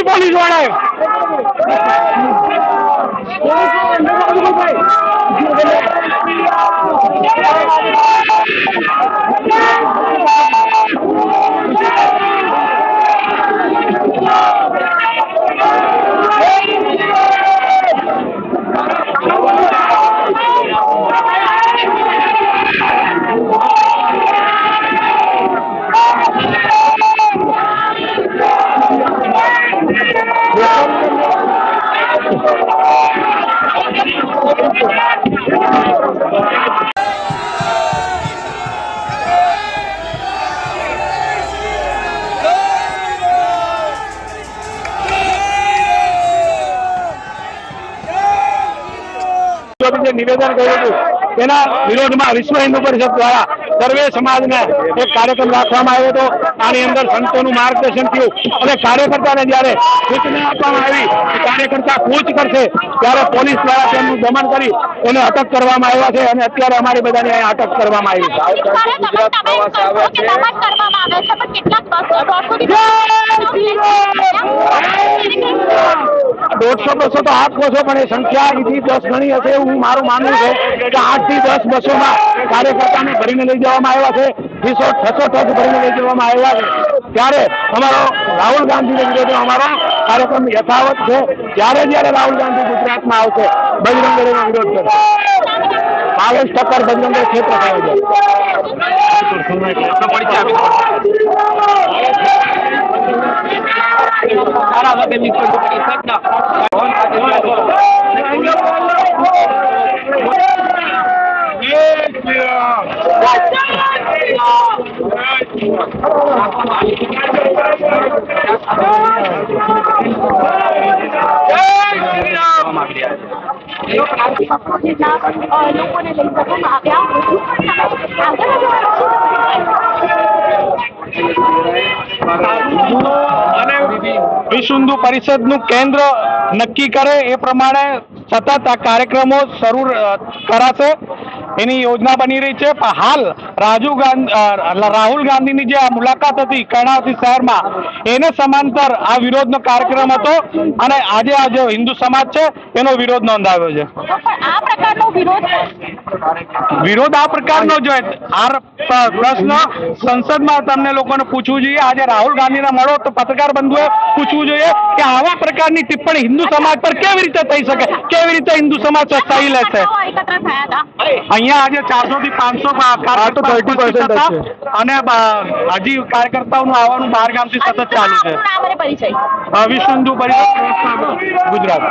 Police વાળા નિવેદન કર્યું હતું તેના વિરોધમાં વિશ્વ હિન્દુ પરિષદ દ્વારા સર્વે સમાજને એક કાર્યક્રમ રાખવામાં આવ્યો હતો. આની અંદર સંતોનું માર્ગદર્શન થયું અને કાર્યકર્તાને જયારે સૂચના આપવામાં આવી કે કાર્યકર્તા કૂચ કરશે ત્યારે પોલીસ દ્વારા તેમનું દમન કરી એને અટક કરવામાં આવ્યા છે અને અત્યારે અમારી બધાની અહીંયા અટક કરવામાં આવી છે. 150-200 તો આપ કહો છો પણ એ સંખ્યા એથી 10 ગણી હશે એવું મારું માનવું છે કે 8 થી 10 બસોમાં કાર્યકર્તાને ભરીને લઈ જવામાં આવ્યા છે. 200-600 ટ્રક ભરીને લઈ જવામાં આવ્યા છે. ત્યારે અમારો રાહુલ ગાંધીને વિરોધનો અમારો કાર્યક્રમ યથાવત છે. જ્યારે જ્યારે રાહુલ ગાંધી ગુજરાતમાં આવશે બજરંગ દળનો વિરોધ કરશે. 22% બજરંગ દળ ક્ષેત્ર થયો છે. 600 જેટલા લોકોને લઈ જવામાં આવ્યા. હજુ પણ આગળ અને વિશ્વ હિન્દુ પરિષદનું કેન્દ્ર નક્કી કરે એ પ્રમાણે સતત આ કાર્યક્રમો શરૂ કરાશે એની યોજના બની રહી છે. પણ હાલ રાહુલ ગાંધીની જે આ મુલાકાત હતી કર્ણાવતી શહેરમાં એને સમાંતર આ વિરોધનો કાર્યક્રમ હતો અને આજે આ જે હિન્દુ સમાજ છે એનો વિરોધ નોંધાવ્યો છે. આ પ્રકારનો વિરોધ આ પ્રકારનો જ આ પ્રશ્ન સંસદમાં તમને લોકોને પૂછવું જોઈએ. આજે રાહુલ ગાંધીને મળો તો પત્રકાર બંધુએ પૂછવું જોઈએ કે આવા પ્રકારની ટિપ્પણી હિન્દુ સમાજ પર કેવી રીતે થઈ શકે, કેવી રીતે હિન્દુ સમાજ સહી લેશે. અહીંયા આજે 400 થી 500 કાર્યકર્તાઓ અને હજી કાર્યકર્તાઓનું આવવાનું બહાર ગામથી સતત ચાલુ છે. વિશ્વ હિન્દુ પરિષદ ગુજરાત.